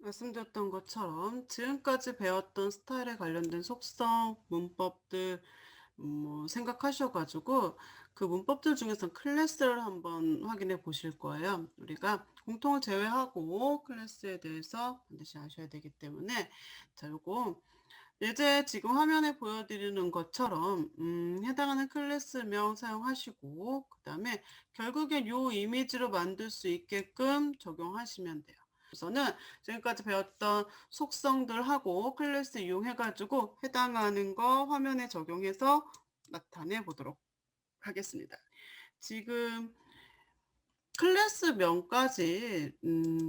말씀드렸던 것처럼 지금까지 배웠던 스타일에 관련된 속성, 문법들 생각하셔가지고 그 문법들 중에서 클래스를 한번 확인해 보실 거예요. 우리가 공통을 제외하고 클래스에 대해서 반드시 아셔야 되기 때문에 자, 요거 예제 지금 화면에 보여드리는 것처럼 해당하는 클래스명 사용하시고 그 다음에 결국엔 요 이미지로 만들 수 있게끔 적용하시면 돼요. 우선은 지금까지 배웠던 속성들하고 클래스 이용해가지고 해당하는 거 화면에 적용해서 나타내 보도록 하겠습니다. 지금 클래스명까지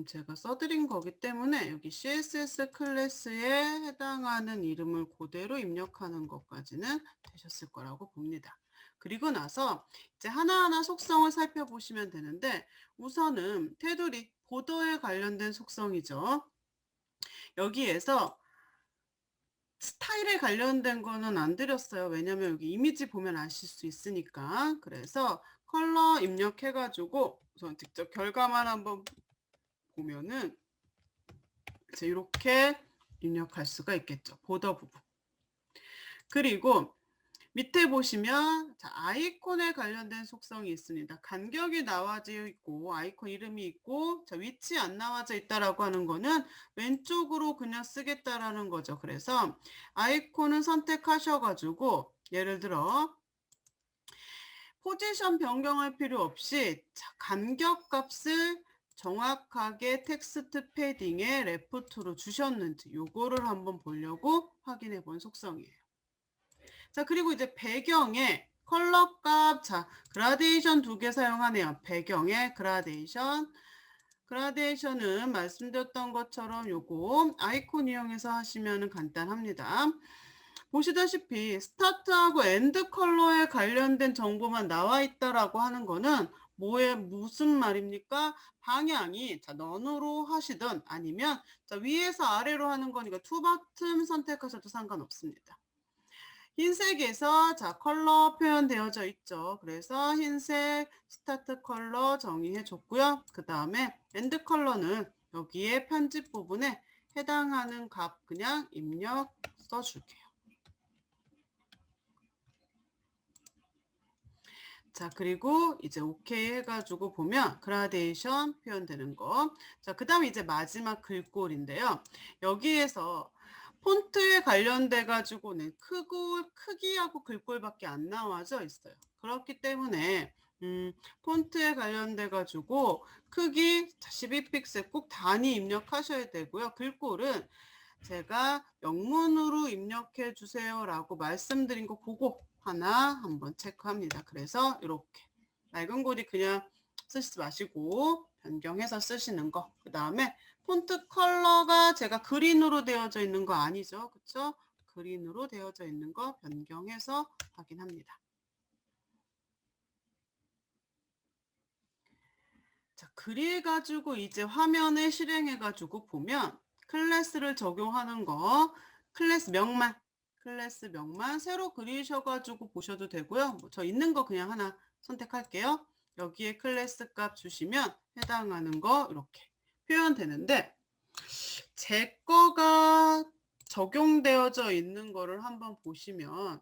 제가 써드린 거기 때문에 여기 CSS 클래스에 해당하는 이름을 그대로 입력하는 것까지는 되셨을 거라고 봅니다. 그리고 나서 이제 하나하나 속성을 살펴보시면 되는데 우선은 테두리, 보더에 관련된 속성이죠. 여기에서 스타일에 관련된 거는 안 드렸어요. 왜냐면 여기 이미지 보면 아실 수 있으니까. 그래서 컬러 입력해가지고 우선 직접 결과만 한번 보면은 이제 이렇게 입력할 수가 있겠죠. 보더 부분. 그리고 밑에 보시면 자, 아이콘에 관련된 속성이 있습니다. 간격이 나와져 있고 아이콘 이름이 있고 자, 위치 안 나와져 있다라고 하는 거는 왼쪽으로 그냥 쓰겠다라는 거죠. 그래서 아이콘을 선택하셔가지고 예를 들어 포지션 변경할 필요 없이 자, 간격 값을 정확하게 텍스트 패딩에 레프트로 주셨는지 요거를 한번 보려고 확인해 본 속성이에요. 자, 그리고 이제 배경에 컬러 값, 자, 그라데이션 2개 사용하네요. 배경에 그라데이션. 그라데이션은 말씀드렸던 것처럼 요거 아이콘 이용해서 하시면 간단합니다. 보시다시피 스타트하고 엔드 컬러에 관련된 정보만 나와 있다라고 하는 거는 무슨 말입니까? 방향이 자, 넌으로 하시든 아니면 자, 위에서 아래로 하는 거니까 투 버튼 선택하셔도 상관없습니다. 흰색에서 자, 컬러 표현되어져 있죠. 그래서 흰색 스타트 컬러 정의해 줬고요. 그 다음에 엔드 컬러는 여기에 편집 부분에 해당하는 값 그냥 입력 써줄게요. 자, 그리고 이제 오케이 해가지고 보면 그라데이션 표현되는 거. 자, 그 다음에 이제 마지막 글꼴인데요. 여기에서 폰트에 관련돼 가지고는 크기하고 글꼴밖에 안 나와져 있어요. 그렇기 때문에 폰트에 관련돼 가지고 크기 12픽셀 꼭 단위 입력하셔야 되고요. 글꼴은 제가 영문으로 입력해 주세요라고 말씀드린 거 보고 하나 한번 체크합니다. 그래서 이렇게 낡은 글이 그냥 쓰시지 마시고 변경해서 쓰시는 거. 그 다음에 폰트 컬러가 제가 그린으로 되어져 있는 거 아니죠? 그쵸? 그린으로 되어져 있는 거 변경해서 확인합니다. 자, 그래가지고 이제 화면에 실행해가지고 보면 클래스를 적용하는 거, 클래스 명만 새로 그리셔가지고 보셔도 되고요. 저 있는 거 그냥 하나 선택할게요. 여기에 클래스 값 주시면 해당하는 거 이렇게 표현되는데 제 거가 적용되어져 있는 거를 한번 보시면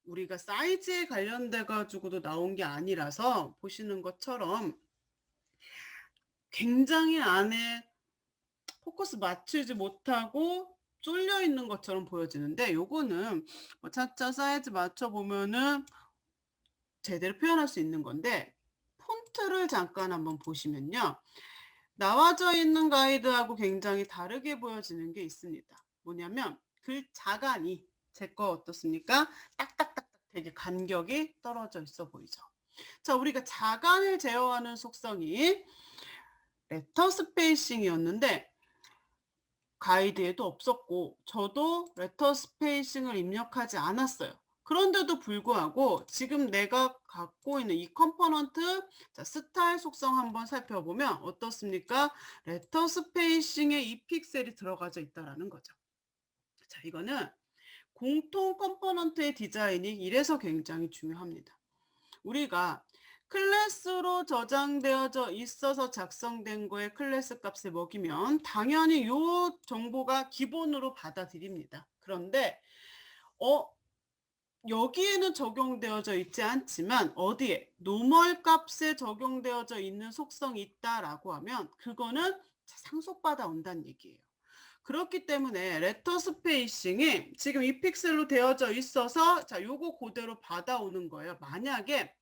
우리가 사이즈에 관련돼 가지고도 나온 게 아니라서 보시는 것처럼 굉장히 안에 포커스 맞추지 못하고 쫄려 있는 것처럼 보여지는데 요거는 차차 사이즈 맞춰 보면은 제대로 표현할 수 있는 건데 폰트를 잠깐 한번 보시면요. 나와져 있는 가이드하고 굉장히 다르게 보여지는 게 있습니다. 뭐냐면 글 자간이 제 거 어떻습니까? 딱딱딱딱 되게 간격이 떨어져 있어 보이죠. 자, 우리가 자간을 제어하는 속성이 레터 스페이싱이었는데 가이드에도 없었고 저도 레터 스페이싱을 입력하지 않았어요. 그런데도 불구하고 지금 내가 갖고 있는 이 컴포넌트 자, 스타일 속성 한번 살펴보면 어떻습니까? 레터 스페이싱에 이 픽셀이 들어가져 있다는 거죠. 자, 이거는 공통 컴포넌트의 디자인이 이래서 굉장히 중요합니다. 우리가 클래스로 저장되어져 있어서 작성된 거에 클래스 값을 먹이면 당연히 요 정보가 기본으로 받아들입니다. 그런데 여기에는 적용되어져 있지 않지만 어디에 노멀 값에 적용되어져 있는 속성이 있다라고 하면 그거는 상속받아 온다는 얘기예요. 그렇기 때문에 레터 스페이싱이 지금 이 픽셀로 되어져 있어서 자 요거 그대로 받아오는 거예요. 만약에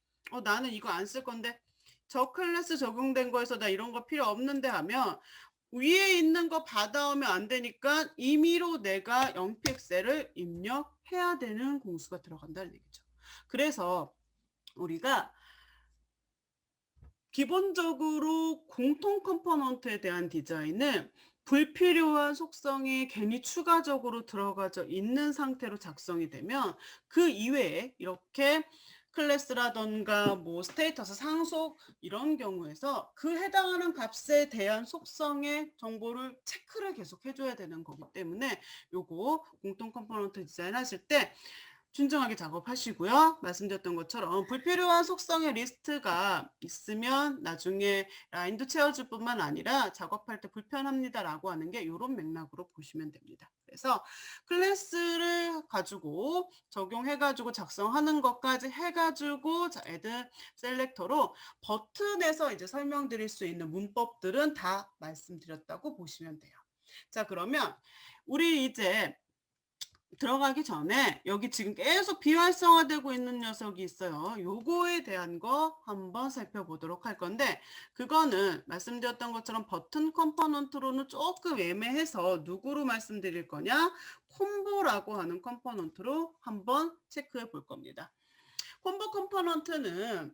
나는 이거 안 쓸 건데 저 클래스 적용된 거에서 나 이런 거 필요 없는데 하면 위에 있는 거 받아오면 안 되니까 임의로 내가 0픽셀을 입력해야 되는 공수가 들어간다는 얘기죠. 그래서 우리가 기본적으로 공통 컴포넌트에 대한 디자인은 불필요한 속성이 괜히 추가적으로 들어가져 있는 상태로 작성이 되면 그 이외에 이렇게 클래스라던가 뭐 스테이터스 상속 이런 경우에서 그 해당하는 값에 대한 속성의 정보를 체크를 계속 해줘야 되는 거기 때문에 요거 공통 컴포넌트 디자인 하실 때 신중하게 작업하시고요. 말씀드렸던 것처럼 불필요한 속성의 리스트가 있으면 나중에 라인도 채워줄 뿐만 아니라 작업할 때 불편합니다라고 하는 게 이런 맥락으로 보시면 됩니다. 그래서 클래스를 가지고 적용해가지고 작성하는 것까지 해가지고 자, 애드 셀렉터로 버튼에서 이제 설명드릴 수 있는 문법들은 다 말씀드렸다고 보시면 돼요. 자, 그러면 우리 이제 들어가기 전에 여기 지금 계속 비활성화되고 있는 녀석이 있어요. 요거에 대한 거 한번 살펴보도록 할 건데 그거는 말씀드렸던 것처럼 버튼 컴포넌트로는 조금 애매해서 누구로 말씀드릴 거냐? 콤보라고 하는 컴포넌트로 한번 체크해 볼 겁니다. 콤보 컴포넌트는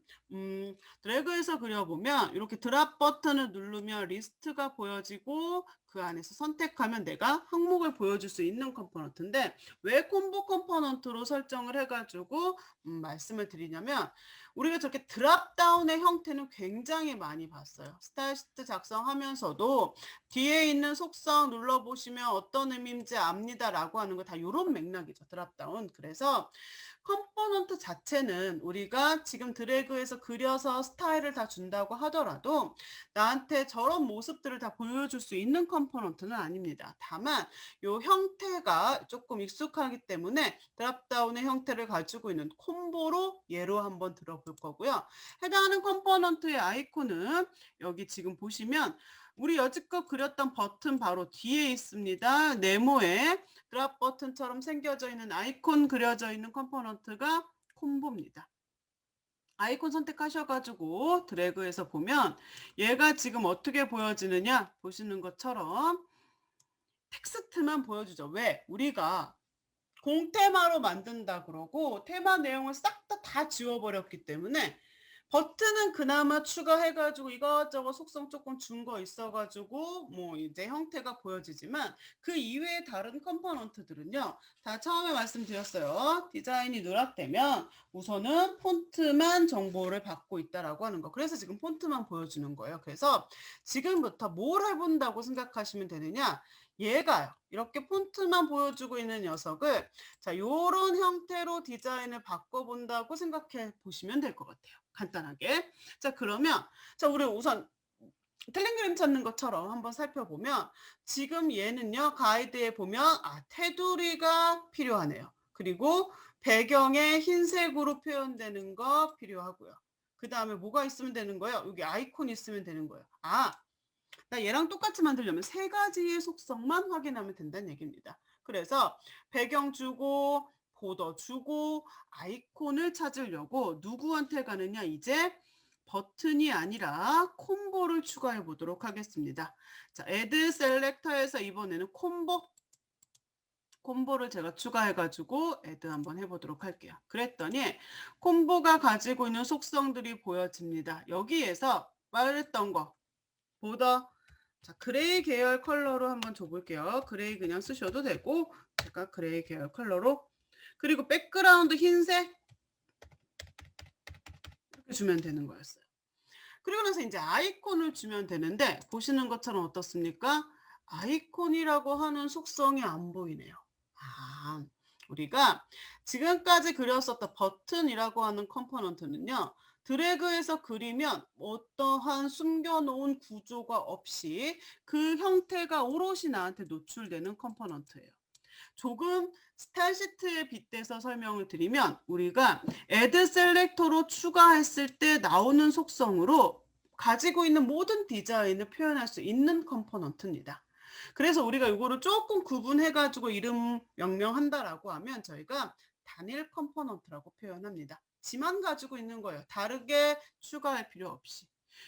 드래그해서 그려보면 이렇게 드랍 버튼을 누르면 리스트가 보여지고 그 안에서 선택하면 내가 항목을 보여줄 수 있는 컴포넌트인데 왜 콤보 컴포넌트로 설정을 해가지고 말씀을 드리냐면 우리가 저렇게 드랍다운의 형태는 굉장히 많이 봤어요. 스타일 시트 작성하면서도 뒤에 있는 속성 눌러보시면 어떤 의미인지 압니다라고 하는 거 다 이런 맥락이죠. 드랍다운. 그래서 컴포넌트 자체는 우리가 지금 드래그해서 그려서 스타일을 다 준다고 하더라도 나한테 저런 모습들을 다 보여줄 수 있는 컴포넌트는 아닙니다. 다만 이 형태가 조금 익숙하기 때문에 드랍다운의 형태를 가지고 있는 콤보로 예로 한번 들어볼 거고요. 해당하는 컴포넌트의 아이콘은 여기 지금 보시면 우리 여지껏 그렸던 버튼 바로 뒤에 있습니다. 네모에 드랍 버튼처럼 생겨져 있는 아이콘 그려져 있는 컴포넌트가 콤보입니다. 아이콘 선택하셔가지고 드래그해서 보면 얘가 지금 어떻게 보여지느냐 보시는 것처럼 텍스트만 보여주죠. 왜? 우리가 공테마로 만든다 그러고 테마 내용을 싹 다 지워버렸기 때문에 버튼은 그나마 추가해가지고 이것저것 속성 조금 준 거 있어가지고 뭐 이제 형태가 보여지지만 그 이외의 다른 컴포넌트들은요 다 처음에 말씀드렸어요. 디자인이 누락되면 우선은 폰트만 정보를 받고 있다라고 하는 거. 그래서 지금 폰트만 보여주는 거예요. 그래서 지금부터 뭘 해본다고 생각하시면 되느냐? 얘가요. 이렇게 폰트만 보여주고 있는 녀석을 자, 요런 형태로 디자인을 바꿔본다고 생각해 보시면 될 것 같아요. 간단하게. 자, 그러면 자, 우리 우선 틀린 그림 찾는 것처럼 한번 살펴보면 지금 얘는요. 가이드에 보면 테두리가 필요하네요. 그리고 배경에 흰색으로 표현되는 거 필요하고요. 그 다음에 뭐가 있으면 되는 거예요? 여기 아이콘 있으면 되는 거예요. 나 얘랑 똑같이 만들려면 세 가지의 속성만 확인하면 된다는 얘기입니다. 그래서 배경 주고 보더 주고 아이콘을 찾으려고 누구한테 가느냐 이제 버튼이 아니라 콤보를 추가해 보도록 하겠습니다. 자, 애드 셀렉터에서 이번에는 콤보를 제가 추가해 가지고 애드 한번 해보도록 할게요. 그랬더니 콤보가 가지고 있는 속성들이 보여집니다. 여기에서 말했던 거 보더 자, 그레이 계열 컬러로 한번 줘볼게요. 그레이 그냥 쓰셔도 되고 제가 그레이 계열 컬러로 그리고 백그라운드 흰색 이렇게 주면 되는 거였어요. 그리고 나서 이제 아이콘을 주면 되는데 보시는 것처럼 어떻습니까? 아이콘이라고 하는 속성이 안 보이네요. 우리가 지금까지 그렸었던 버튼이라고 하는 컴포넌트는요. 드래그해서 그리면 어떠한 숨겨놓은 구조가 없이 그 형태가 오롯이 나한테 노출되는 컴포넌트예요. 조금 스타일 시트에 빗대서 설명을 드리면 우리가 애드 셀렉터로 추가했을 때 나오는 속성으로 가지고 있는 모든 디자인을 표현할 수 있는 컴포넌트입니다. 그래서 우리가 이거를 조금 구분해가지고 이름 명명한다라고 하면 저희가 단일 컴포넌트라고 표현합니다. 지만 가지고 있는 거예요. 다르게 추가할 필요 없이.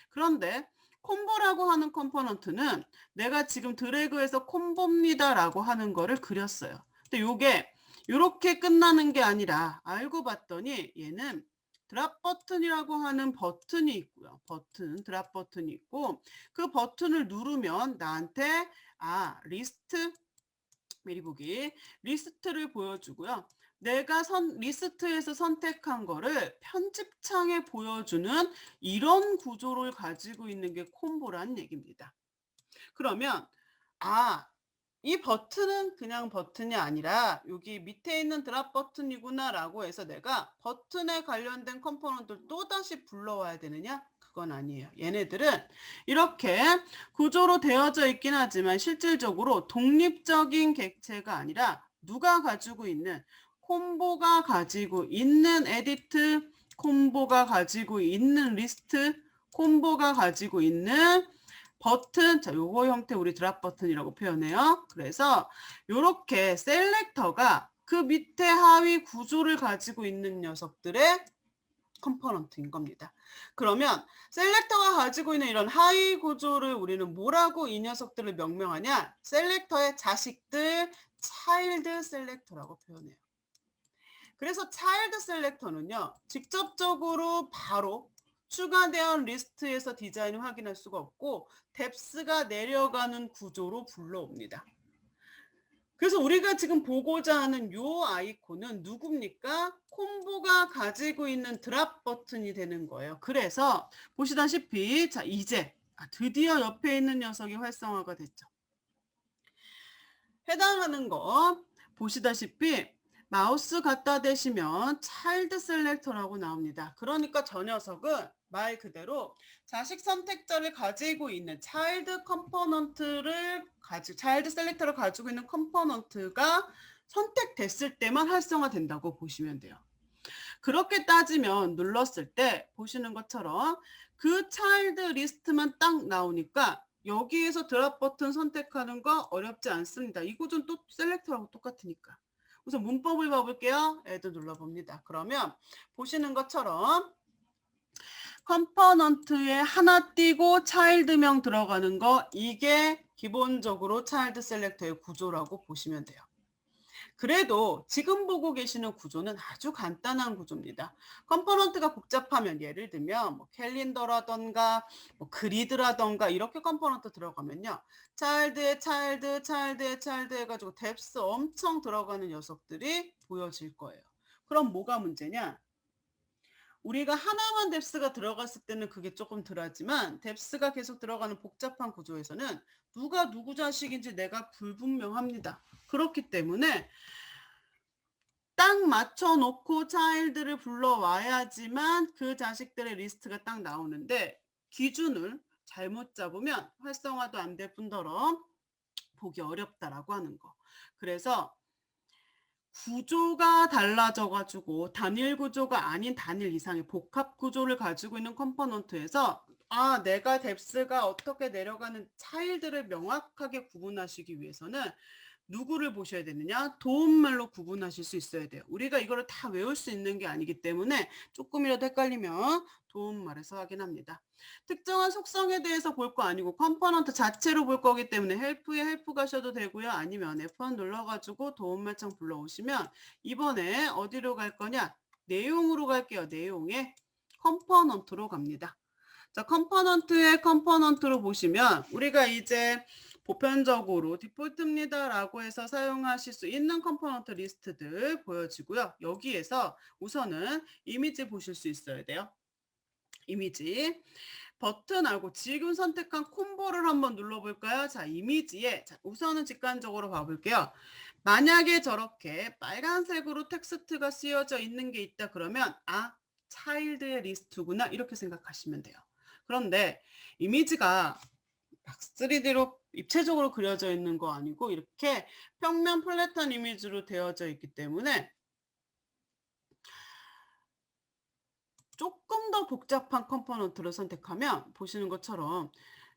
그런데 콤보라고 하는 컴포넌트는 내가 지금 드래그해서 콤보입니다라고 하는 거를 그렸어요. 근데 요게 이렇게 끝나는 게 아니라 알고 봤더니 얘는 드랍 버튼이라고 하는 버튼이 있고요. 드랍 버튼이 있고 그 버튼을 누르면 나한테 리스트 미리 보기 리스트를 보여주고요. 내가 리스트에서 선택한 거를 편집창에 보여주는 이런 구조를 가지고 있는 게 콤보라는 얘기입니다. 그러면 이 버튼은 그냥 버튼이 아니라 여기 밑에 있는 드랍 버튼이구나 라고 해서 내가 버튼에 관련된 컴포넌트를 또다시 불러와야 되느냐? 그건 아니에요. 얘네들은 이렇게 구조로 되어져 있긴 하지만 실질적으로 독립적인 객체가 아니라 누가 가지고 있는 콤보가 가지고 있는 에디트, 콤보가 가지고 있는 리스트, 콤보가 가지고 있는 버튼, 자, 요거 형태 우리 드랍 버튼이라고 표현해요. 그래서 요렇게 셀렉터가 그 밑에 하위 구조를 가지고 있는 녀석들의 컴포넌트인 겁니다. 그러면 셀렉터가 가지고 있는 이런 하위 구조를 우리는 뭐라고 이 녀석들을 명명하냐? 셀렉터의 자식들, 차일드 셀렉터라고 표현해요. 그래서 차일드 셀렉터는요, 직접적으로 바로 추가된 리스트에서 디자인을 확인할 수가 없고 뎁스가 내려가는 구조로 불러옵니다. 그래서 우리가 지금 보고자 하는 요 아이콘은 누굽니까? 콤보가 가지고 있는 드랍 버튼이 되는 거예요. 그래서 보시다시피 자 이제 드디어 옆에 있는 녀석이 활성화가 됐죠. 해당하는 거 보시다시피 마우스 갖다 대시면 차일드 셀렉터라고 나옵니다. 그러니까 저 녀석은 말 그대로 자식 선택자를 가지고 있는 차일드 셀렉터를 가지고 있는 컴포넌트가 선택됐을 때만 활성화된다고 보시면 돼요. 그렇게 따지면 눌렀을 때 보시는 것처럼 그 차일드 리스트만 딱 나오니까 여기에서 드랍 버튼 선택하는 거 어렵지 않습니다. 이 구조는 또 셀렉터하고 똑같으니까. 우선 문법을 봐볼게요. 애도 눌러봅니다. 그러면 보시는 것처럼 컴포넌트에 하나 띄고 차일드명 들어가는 거 이게 기본적으로 차일드 셀렉터의 구조라고 보시면 돼요. 그래도 지금 보고 계시는 구조는 아주 간단한 구조입니다. 컴포넌트가 복잡하면 예를 들면 뭐 캘린더라던가 뭐 그리드라던가 이렇게 컴포넌트 들어가면요. 차일드에 차일드 해가지고 뎁스 엄청 들어가는 녀석들이 보여질 거예요. 그럼 뭐가 문제냐? 우리가 하나만 뎁스가 들어갔을 때는 그게 조금 덜하지만 뎁스가 계속 들어가는 복잡한 구조에서는 누가 누구 자식인지 내가 불분명합니다. 그렇기 때문에 딱 맞춰놓고 차일드를 불러와야지만 그 자식들의 리스트가 딱 나오는데 기준을 잘못 잡으면 활성화도 안 될 뿐더러 보기 어렵다라고 하는 거. 그래서 구조가 달라져가지고 단일 구조가 아닌 단일 이상의 복합 구조를 가지고 있는 컴포넌트에서 내가 뎁스가 어떻게 내려가는 차일드를 명확하게 구분하시기 위해서는 누구를 보셔야 되느냐? 도움말로 구분하실 수 있어야 돼요. 우리가 이거를 다 외울 수 있는 게 아니기 때문에 조금이라도 헷갈리면 도움말에서 확인합니다. 특정한 속성에 대해서 볼 거 아니고 컴포넌트 자체로 볼 거기 때문에 헬프에 헬프 가셔도 되고요. 아니면 F1 눌러가지고 도움말창 불러오시면 이번에 어디로 갈 거냐? 내용으로 갈게요. 내용에 컴포넌트로 갑니다. 자, 컴포넌트로 보시면 우리가 이제 보편적으로 디폴트입니다 라고 해서 사용하실 수 있는 컴포넌트 리스트들 보여지고요. 여기에서 우선은 이미지 보실 수 있어야 돼요. 이미지 버튼하고 지금 선택한 콤보를 한번 눌러볼까요? 자, 이미지에 우선은 직관적으로 봐볼게요. 만약에 저렇게 빨간색으로 텍스트가 쓰여져 있는 게 있다 그러면 차일드의 리스트구나 이렇게 생각하시면 돼요. 그런데 이미지가 3D로 입체적으로 그려져 있는 거 아니고 이렇게 평면 플랫한 이미지로 되어져 있기 때문에 조금 더 복잡한 컴포넌트를 선택하면 보시는 것처럼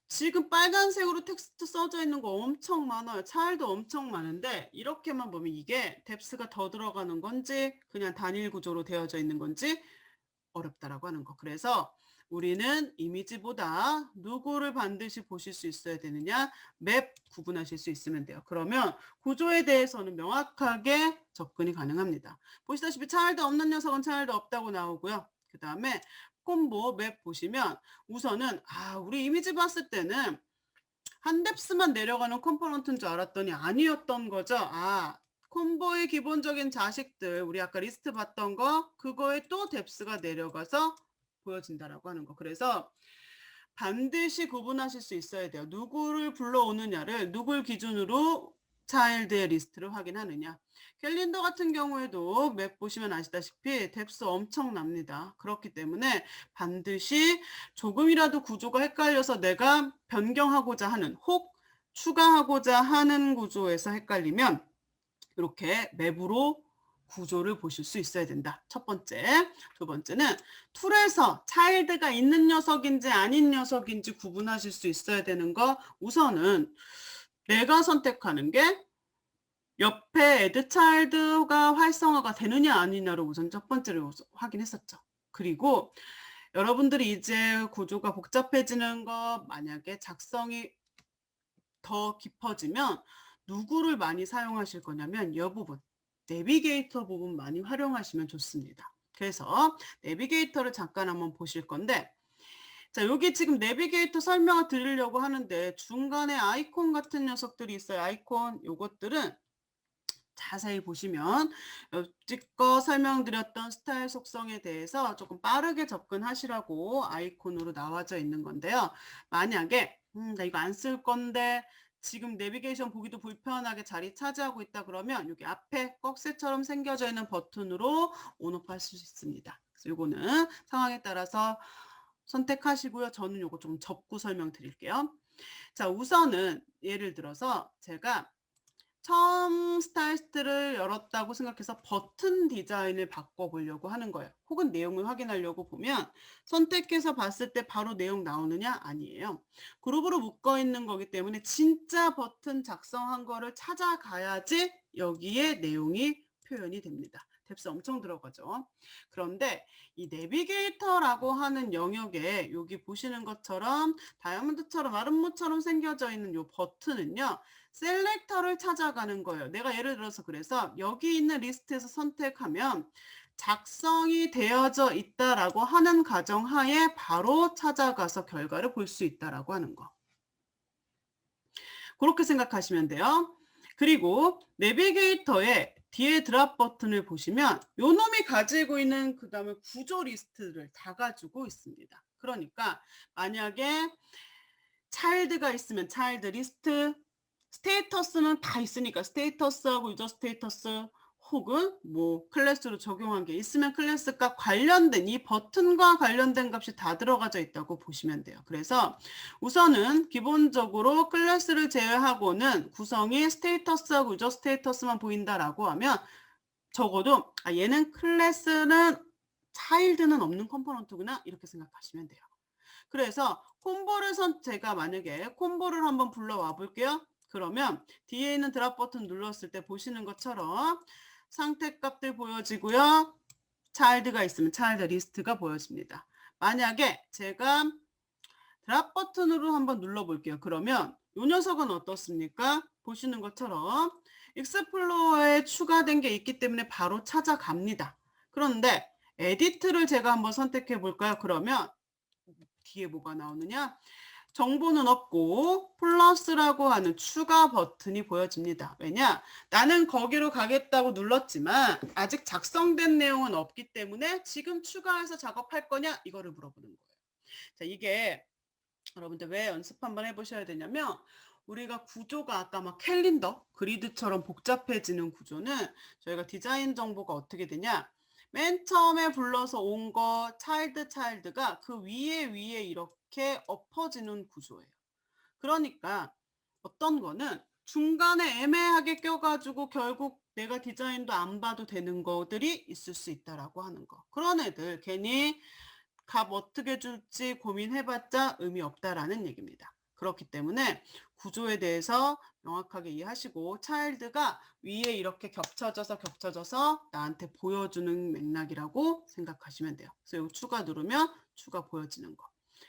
지금 빨간색으로 텍스트 써져 있는 거 엄청 많아요. 차일도 엄청 많은데 이렇게만 보면 이게 뎁스가 더 들어가는 건지 그냥 단일 구조로 되어져 있는 건지 어렵다라고 하는 거. 그래서 우리는 이미지보다 누구를 반드시 보실 수 있어야 되느냐? 맵 구분하실 수 있으면 돼요. 그러면 구조에 대해서는 명확하게 접근이 가능합니다. 보시다시피 차일드 없는 녀석은 차일드 없다고 나오고요. 그 다음에 콤보 맵 보시면 우선은 우리 이미지 봤을 때는 한 뎁스만 내려가는 컴포넌트인 줄 알았더니 아니었던 거죠. 콤보의 기본적인 자식들 우리 아까 리스트 봤던 거 그거에 또 뎁스가 내려가서 보여진다라고 하는 거. 그래서 반드시 구분하실 수 있어야 돼요. 누구를 불러오느냐를 누굴 기준으로 차일드의 리스트를 확인하느냐. 캘린더 같은 경우에도 맵 보시면 아시다시피 뎁스 엄청납니다. 그렇기 때문에 반드시 조금이라도 구조가 헷갈려서 내가 변경하고자 하는 혹 추가하고자 하는 구조에서 헷갈리면 이렇게 맵으로 구조를 보실 수 있어야 된다. 첫 번째. 두 번째는 툴에서 차일드가 있는 녀석인지 아닌 녀석인지 구분하실 수 있어야 되는 거. 우선은 내가 선택하는 게 옆에 add child가 활성화가 되느냐 아니냐로 우선 첫 번째로 확인했었죠. 그리고 여러분들이 이제 구조가 복잡해지는 거 만약에 작성이 더 깊어지면 누구를 많이 사용하실 거냐면 이 부분 내비게이터 부분 많이 활용하시면 좋습니다. 그래서 내비게이터를 잠깐 한번 보실 건데 자 여기 지금 내비게이터 설명을 드리려고 하는데 중간에 아이콘 같은 녀석들이 있어요. 아이콘 요것들은 자세히 보시면 여지껏 설명드렸던 스타일 속성에 대해서 조금 빠르게 접근하시라고 아이콘으로 나와져 있는 건데요. 만약에 나 이거 안 쓸 건데 지금 내비게이션 보기도 불편하게 자리 차지하고 있다 그러면 여기 앞에 꺽쇠처럼 생겨져 있는 버튼으로 온오프 하실 수 있습니다. 그래서 이거는 상황에 따라서 선택하시고요. 저는 이거 좀 접구 설명드릴게요. 자 우선은 예를 들어서 제가 처음 스타일스트를 열었다고 생각해서 버튼 디자인을 바꿔보려고 하는 거예요. 혹은 내용을 확인하려고 보면 선택해서 봤을 때 바로 내용 나오느냐? 아니에요. 그룹으로 묶어있는 거기 때문에 진짜 버튼 작성한 거를 찾아가야지 여기에 내용이 표현이 됩니다. 뎁스 엄청 들어가죠. 그런데 이 내비게이터라고 하는 영역에 여기 보시는 것처럼 다이아몬드처럼 아름모처럼 생겨져 있는 이 버튼은요. 셀렉터를 찾아가는 거예요. 내가 예를 들어서 그래서 여기 있는 리스트에서 선택하면 작성이 되어져 있다라고 하는 가정하에 바로 찾아가서 결과를 볼 수 있다라고 하는 거. 그렇게 생각하시면 돼요. 그리고 내비게이터에 뒤에 드랍 버튼을 보시면 요 놈이 가지고 있는 그 다음에 구조 리스트를 다 가지고 있습니다. 그러니까 만약에 차일드가 있으면 차일드 리스트, 스테이터스는 다 있으니까 스테이터스하고 유저 스테이터스 혹은 뭐 클래스로 적용한 게 있으면 클래스가 관련된 이 버튼과 관련된 값이 다 들어가져 있다고 보시면 돼요. 그래서 우선은 기본적으로 클래스를 제외하고는 구성이 스테이터스하고 유저 스테이터스만 보인다라고 하면 적어도 얘는 클래스는 차일드는 없는 컴포넌트구나 이렇게 생각하시면 돼요. 그래서 콤보를 제가 만약에 콤보를 한번 불러와 볼게요. 그러면 뒤에 있는 드랍 버튼 눌렀을 때 보시는 것처럼 상태 값들 보여지고요. 차일드가 있으면 차일드 리스트가 보여집니다. 만약에 제가 드랍 버튼으로 한번 눌러 볼게요. 그러면 이 녀석은 어떻습니까? 보시는 것처럼 익스플로어에 추가된 게 있기 때문에 바로 찾아갑니다. 그런데 에디트를 제가 한번 선택해 볼까요? 그러면 뒤에 뭐가 나오느냐? 정보는 없고 플러스라고 하는 추가 버튼이 보여집니다. 왜냐? 나는 거기로 가겠다고 눌렀지만 아직 작성된 내용은 없기 때문에 지금 추가해서 작업할 거냐? 이거를 물어보는 거예요. 자, 이게 여러분들 왜 연습 한번 해보셔야 되냐면 우리가 구조가 아까 막 캘린더, 그리드처럼 복잡해지는 구조는 저희가 디자인 정보가 어떻게 되냐? 맨 처음에 불러서 온 거 차일드가 그 위에 이렇게 엎어지는 구조예요. 그러니까 어떤 거는 중간에 애매하게 껴가지고 결국 내가 디자인도 안 봐도 되는 것들이 있을 수 있다라고 하는 거. 그런 애들 괜히 값 어떻게 줄지 고민해봤자 의미 없다라는 얘기입니다. 그렇기 때문에 구조에 대해서 명확하게 이해하시고 차일드가 위에 이렇게 겹쳐져서 나한테 보여주는 맥락이라고 생각하시면 돼요. 그래서 이 추가 누르면 추가 보여지는 거.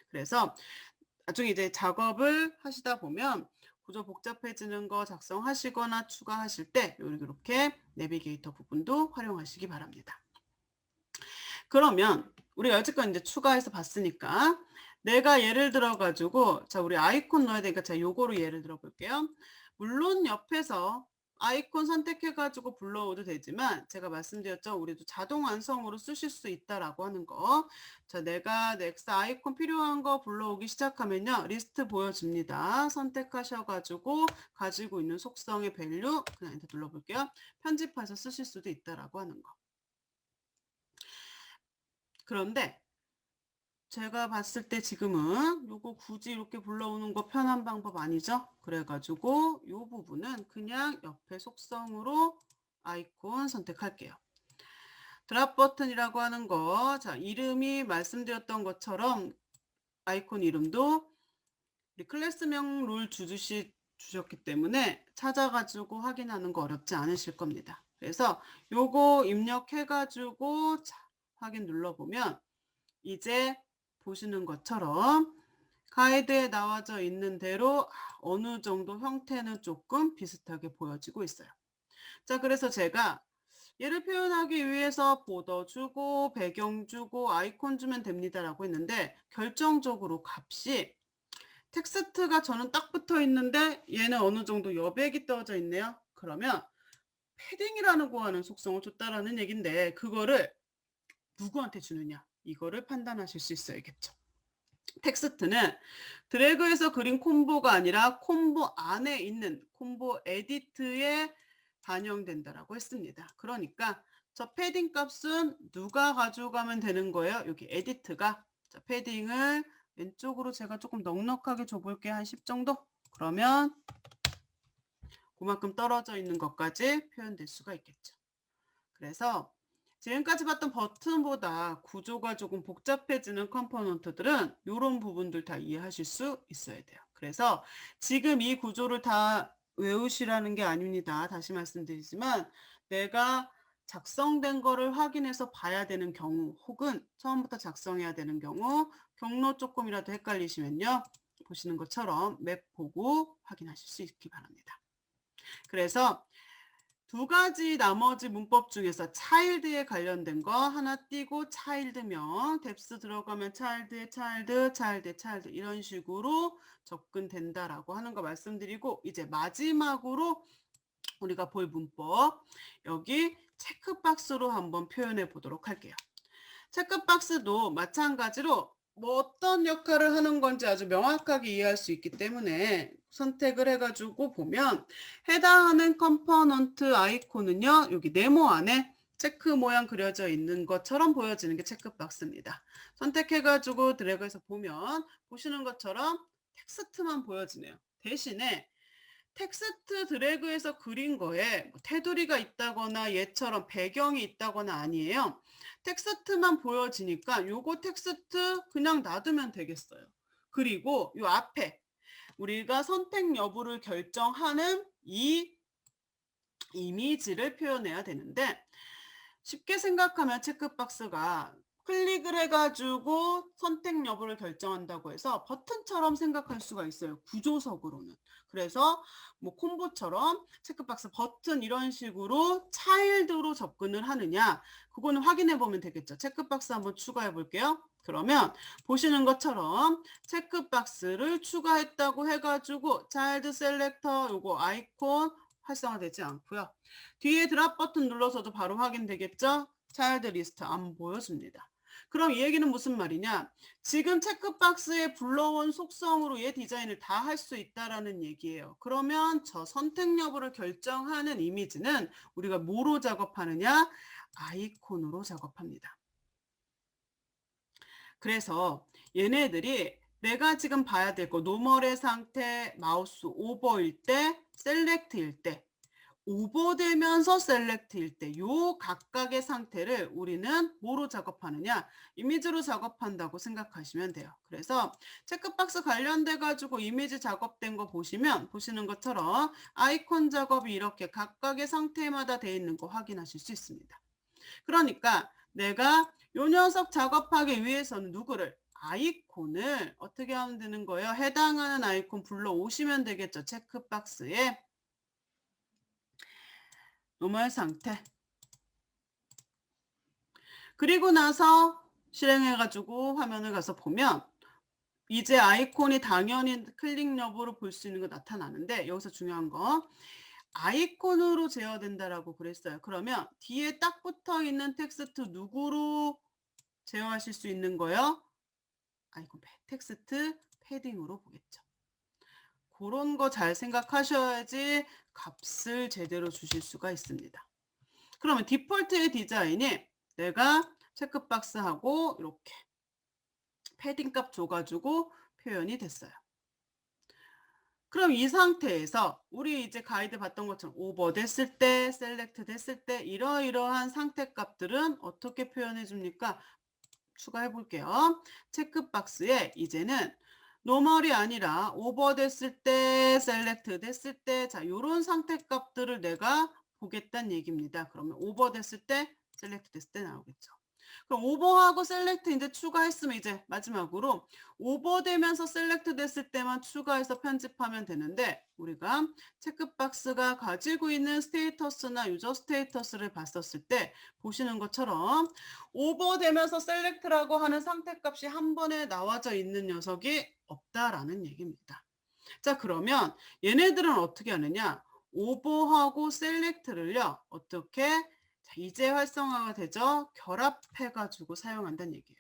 그래서 나중에 이제 작업을 하시다 보면 구조 복잡해지는 거 작성하시거나 추가하실 때 이렇게 내비게이터 부분도 활용하시기 바랍니다. 그러면 우리가 여지껏 이제 추가해서 봤으니까 내가 예를 들어 가지고 자 우리 아이콘 넣어야 되니까 제가 요거로 예를 들어 볼게요. 물론 옆에서 아이콘 선택해 가지고 불러오도 되지만 제가 말씀드렸죠. 우리도 자동 완성으로 쓰실 수 있다라고 하는 거. 자 내가 넥스 아이콘 필요한 거 불러오기 시작하면요. 리스트 보여줍니다. 선택하셔 가지고 가지고 있는 속성의 밸류 그냥 엔터 눌러 볼게요. 편집해서 쓰실 수도 있다라고 하는 거. 그런데 제가 봤을 때 지금은 요거 굳이 이렇게 불러오는 거 편한 방법 아니죠? 그래가지고 요 부분은 그냥 옆에 속성으로 아이콘 선택할게요. 드랍 버튼이라고 하는 거, 자, 이름이 말씀드렸던 것처럼 아이콘 이름도 우리 클래스명 룰 주셨기 때문에 찾아가지고 확인하는 거 어렵지 않으실 겁니다. 그래서 요거 입력해가지고 자, 확인 눌러보면 이제 보시는 것처럼 가이드에 나와져 있는 대로 어느 정도 형태는 조금 비슷하게 보여지고 있어요. 자, 그래서 제가 얘를 표현하기 위해서 보더 주고 배경 주고 아이콘 주면 됩니다라고 했는데 결정적으로 값이 텍스트가 저는 딱 붙어 있는데 얘는 어느 정도 여백이 떠져 있네요. 그러면 패딩이라고 하는 속성을 줬다라는 얘긴데 그거를 누구한테 주느냐 이거를 판단하실 수 있어야겠죠. 텍스트는 드래그해서 그린 콤보가 아니라 콤보 안에 있는 콤보 에디트에 반영된다라고 했습니다. 그러니까 저 패딩 값은 누가 가져가면 되는 거예요? 여기 에디트가. 자, 패딩을 왼쪽으로 제가 조금 넉넉하게 줘볼게요. 한 10 정도? 그러면 그만큼 떨어져 있는 것까지 표현될 수가 있겠죠. 그래서 지금까지 봤던 버튼보다 구조가 조금 복잡해지는 컴포넌트들은 이런 부분들 다 이해하실 수 있어야 돼요. 그래서 지금 이 구조를 다 외우시라는 게 아닙니다. 다시 말씀드리지만 내가 작성된 거를 확인해서 봐야 되는 경우 혹은 처음부터 작성해야 되는 경우 경로 조금이라도 헷갈리시면요. 보시는 것처럼 맵 보고 확인하실 수 있기 바랍니다. 그래서 두 가지 나머지 문법 중에서 차일드에 관련된 거 하나 띄고 차일드명, 뎁스 들어가면 차일드 이런 식으로 접근된다라고 하는 거 말씀드리고 이제 마지막으로 우리가 볼 문법 여기 체크박스로 한번 표현해 보도록 할게요. 체크박스도 마찬가지로 뭐 어떤 역할을 하는 건지 아주 명확하게 이해할 수 있기 때문에 선택을 해가지고 보면 해당하는 컴포넌트 아이콘은요. 여기 네모 안에 체크 모양 그려져 있는 것처럼 보여지는 게 체크박스입니다. 선택해가지고 드래그해서 보면 보시는 것처럼 텍스트만 보여지네요. 대신에 텍스트 드래그해서 그린 거에 뭐 테두리가 있다거나 얘처럼 배경이 있다거나 아니에요. 텍스트만 보여지니까 요거 텍스트 그냥 놔두면 되겠어요. 그리고 요 앞에 우리가 선택 여부를 결정하는 이 이미지를 표현해야 되는데 쉽게 생각하면 체크박스가 클릭을 해가지고 선택 여부를 결정한다고 해서 버튼처럼 생각할 수가 있어요. 구조석으로는. 그래서 뭐 콤보처럼 체크박스 버튼 이런 식으로 차일드로 접근을 하느냐 그거는 확인해 보면 되겠죠. 체크박스 한번 추가해 볼게요. 그러면 보시는 것처럼 체크박스를 추가했다고 해가지고 차일드 셀렉터 요거 아이콘 활성화되지 않고요. 뒤에 드랍 버튼 눌러서도 바로 확인되겠죠? 차일드 리스트 안 보여줍니다. 그럼 이 얘기는 무슨 말이냐? 지금 체크박스에 불러온 속성으로 얘 디자인을 다 할 수 있다라는 얘기예요. 그러면 저 선택 여부를 결정하는 이미지는 우리가 뭐로 작업하느냐? 아이콘으로 작업합니다. 그래서 얘네들이 내가 지금 봐야 될 거 노멀의 상태, 마우스 오버일 때, 셀렉트일 때, 오버되면서 셀렉트일 때 요 각각의 상태를 우리는 뭐로 작업하느냐? 이미지로 작업한다고 생각하시면 돼요. 그래서 체크박스 관련돼 가지고 이미지 작업된 거 보시는 것처럼 아이콘 작업이 이렇게 각각의 상태마다 돼 있는 거 확인하실 수 있습니다. 그러니까 내가 요 녀석 작업하기 위해서는 누구를? 아이콘을 어떻게 하면 되는 거예요? 해당하는 아이콘 불러오시면 되겠죠. 체크박스에 노멀 상태. 그리고 나서 실행해가지고 화면을 가서 보면 이제 아이콘이 당연히 클릭 여부를 볼 수 있는 거 나타나는데 여기서 중요한 거 아이콘으로 제어된다라고 그랬어요. 그러면 뒤에 딱 붙어 있는 텍스트 누구로 제어하실 수 있는 거예요? 아이콘 텍스트 패딩으로 보겠죠. 그런 거 잘 생각하셔야지 값을 제대로 주실 수가 있습니다. 그러면 디폴트의 디자인이 내가 체크박스하고 이렇게 패딩 값 줘가지고 표현이 됐어요. 그럼 이 상태에서 우리 이제 가이드 봤던 것처럼 오버 됐을 때, 셀렉트 됐을 때 이러이러한 상태 값들은 어떻게 표현해 줍니까? 추가해 볼게요. 체크박스에 이제는 노멀이 아니라 오버 됐을 때, 셀렉트 됐을 때, 자, 요런 상태 값들을 내가 보겠다는 얘기입니다. 그러면 오버 됐을 때, 셀렉트 됐을 때 나오겠죠. 그럼 오버하고 셀렉트 이제 추가했으면 이제 마지막으로 오버되면서 셀렉트 됐을 때만 추가해서 편집하면 되는데 우리가 체크박스가 가지고 있는 스테이터스나 유저 스테이터스를 봤었을 때 보시는 것처럼 오버되면서 셀렉트라고 하는 상태값이 한 번에 나와져 있는 녀석이 없다라는 얘기입니다. 자, 그러면 얘네들은 어떻게 하느냐? 오버하고 셀렉트를요. 어떻게? 자, 이제 활성화가 되죠? 결합해가지고 사용한다는 얘기예요.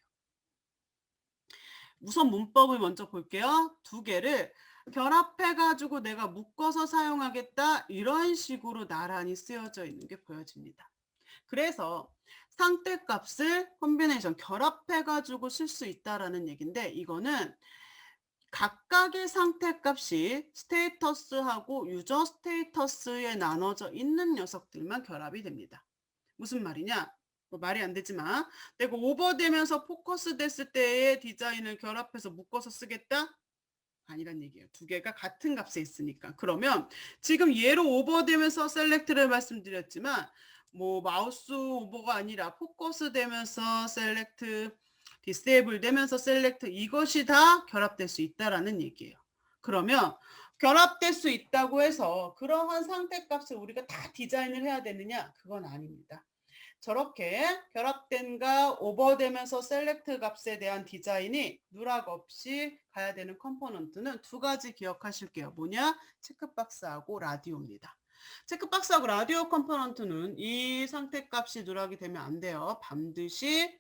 우선 문법을 먼저 볼게요. 두 개를 결합해가지고 내가 묶어서 사용하겠다. 이런 식으로 나란히 쓰여져 있는 게 보여집니다. 그래서 상태값을 콤비네이션 결합해가지고 쓸 수 있다라는 얘기인데 이거는 각각의 상태값이 스테이터스하고 유저 스테이터스에 나눠져 있는 녀석들만 결합이 됩니다. 무슨 말이냐? 뭐 말이 안 되지만 내가 오버되면서 포커스 됐을 때의 디자인을 결합해서 묶어서 쓰겠다? 아니란 얘기예요. 두 개가 같은 값에 있으니까. 그러면 지금 얘로 오버되면서 셀렉트를 말씀드렸지만 뭐 마우스 오버가 아니라 포커스 되면서 셀렉트, 디세이블 되면서 셀렉트 이것이 다 결합될 수 있다라는 얘기예요. 그러면 결합될 수 있다고 해서 그러한 상태값을 우리가 다 디자인을 해야 되느냐? 그건 아닙니다. 저렇게 결합된과 오버되면서 셀렉트 값에 대한 디자인이 누락 없이 가야 되는 컴포넌트는 두 가지 기억하실게요. 뭐냐? 체크박스하고 라디오입니다. 체크박스하고 라디오 컴포넌트는 이 상태 값이 누락이 되면 안 돼요. 반드시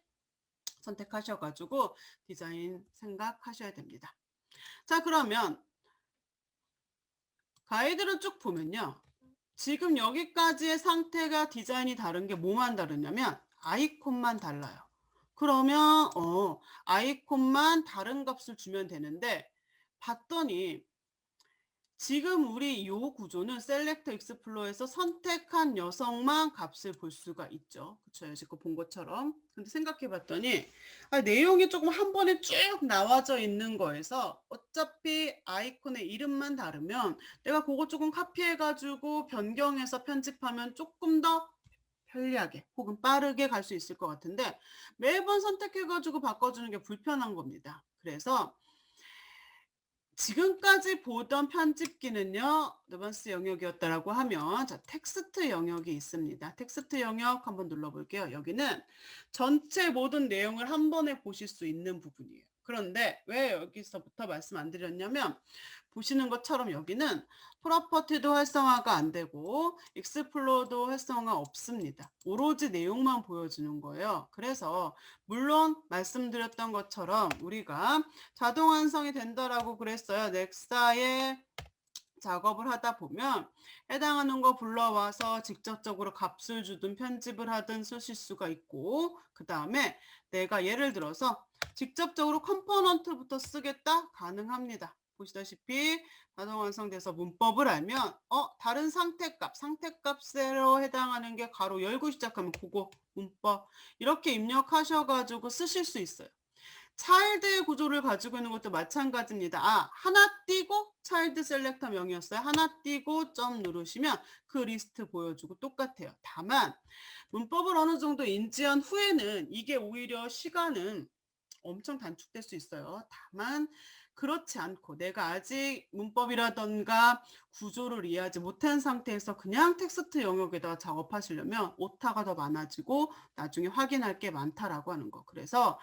선택하셔가지고 디자인 생각하셔야 됩니다. 자, 그러면 가이드를 쭉 보면요. 지금 여기까지의 상태가 디자인이 다른 게 뭐만 다르냐면 아이콘만 달라요. 그러면 아이콘만 다른 값을 주면 되는데 봤더니 지금 우리 이 구조는 셀렉트 익스플로어에서 선택한 녀석만 값을 볼 수가 있죠. 그쵸? 여지껏 본 것처럼. 근데 생각해 봤더니 내용이 조금 한 번에 쭉 나와져 있는 거에서 어차피 아이콘의 이름만 다르면 내가 그거 조금 카피해 가지고 변경해서 편집하면 조금 더 편리하게 혹은 빠르게 갈 수 있을 것 같은데 매번 선택해 가지고 바꿔주는 게 불편한 겁니다. 그래서 지금까지 보던 편집기는요. 어드밴스 영역이었다라고 하면 자, 텍스트 영역이 있습니다. 텍스트 영역 한번 눌러볼게요. 여기는 전체 모든 내용을 한 번에 보실 수 있는 부분이에요. 그런데 왜 여기서부터 말씀 안 드렸냐면 보시는 것처럼 여기는 프로퍼티도 활성화가 안 되고 익스플로어도 활성화 없습니다. 오로지 내용만 보여주는 거예요. 그래서 물론 말씀드렸던 것처럼 우리가 자동 완성이 된다라고 그랬어요. 넥사의 작업을 하다 보면 해당하는 거 불러와서 직접적으로 값을 주든 편집을 하든 쓰실 수가 있고, 그 다음에 내가 예를 들어서 직접적으로 컴포넌트부터 쓰겠다? 가능합니다. 보시다시피 자동 완성돼서 문법을 알면 다른 상태값으로 해당하는 게 가로 열고 시작하면 그거 문법 이렇게 입력하셔가지고 쓰실 수 있어요. 차일드의 구조를 가지고 있는 것도 마찬가지입니다. 하나 띄고 차일드 셀렉터 명이었어요. 하나 띄고 점 누르시면 그 리스트 보여주고 똑같아요. 다만 문법을 어느 정도 인지한 후에는 이게 오히려 시간은 엄청 단축될 수 있어요. 다만 그렇지 않고 내가 아직 문법이라던가 구조를 이해하지 못한 상태에서 그냥 텍스트 영역에다가 작업하시려면 오타가 더 많아지고 나중에 확인할 게 많다라고 하는 거. 그래서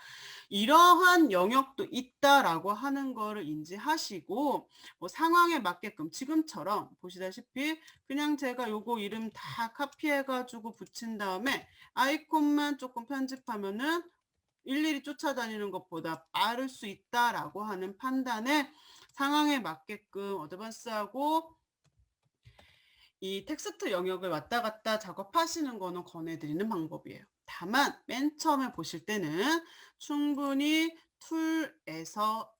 이러한 영역도 있다라고 하는 거를 인지하시고 뭐 상황에 맞게끔 지금처럼 보시다시피 그냥 제가 요거 이름 다 카피해가지고 붙인 다음에 아이콘만 조금 편집하면은 일일이 쫓아다니는 것보다 빠를 수 있다라고 하는 판단에 상황에 맞게끔 어드밴스하고 이 텍스트 영역을 왔다 갔다 작업하시는 거는 권해드리는 방법이에요. 다만 맨 처음에 보실 때는 충분히 툴에서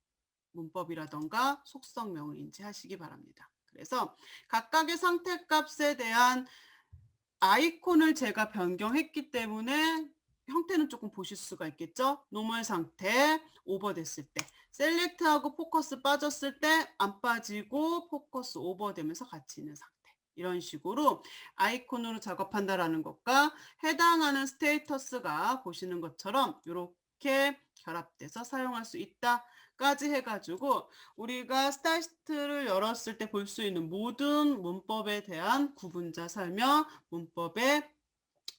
문법이라던가 속성명을 인지하시기 바랍니다. 그래서 각각의 상태값에 대한 아이콘을 제가 변경했기 때문에 형태는 조금 보실 수가 있겠죠. 노멀 상태, 오버됐을 때, 셀렉트하고 포커스 빠졌을 때 안 빠지고 포커스 오버되면서 같이 있는 상태. 이런 식으로 아이콘으로 작업한다라는 것과 해당하는 스테이터스가 보시는 것처럼 이렇게 결합돼서 사용할 수 있다까지 해가지고 우리가 스타일시트를 열었을 때 볼 수 있는 모든 문법에 대한 구분자 설명, 문법의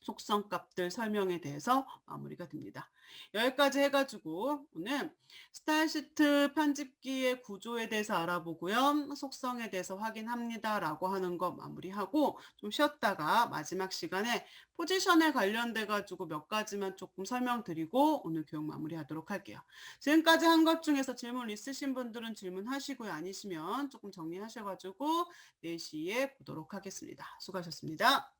속성값들 설명에 대해서 마무리가 됩니다. 여기까지 해가지고 오늘 스타일시트 편집기의 구조에 대해서 알아보고요. 속성에 대해서 확인합니다. 라고 하는 거 마무리하고 좀 쉬었다가 마지막 시간에 포지션에 관련돼 가지고 몇 가지만 조금 설명드리고 오늘 교육 마무리하도록 할게요. 지금까지 한 것 중에서 질문 있으신 분들은 질문하시고요. 아니시면 조금 정리하셔가지고 4시에 보도록 하겠습니다. 수고하셨습니다.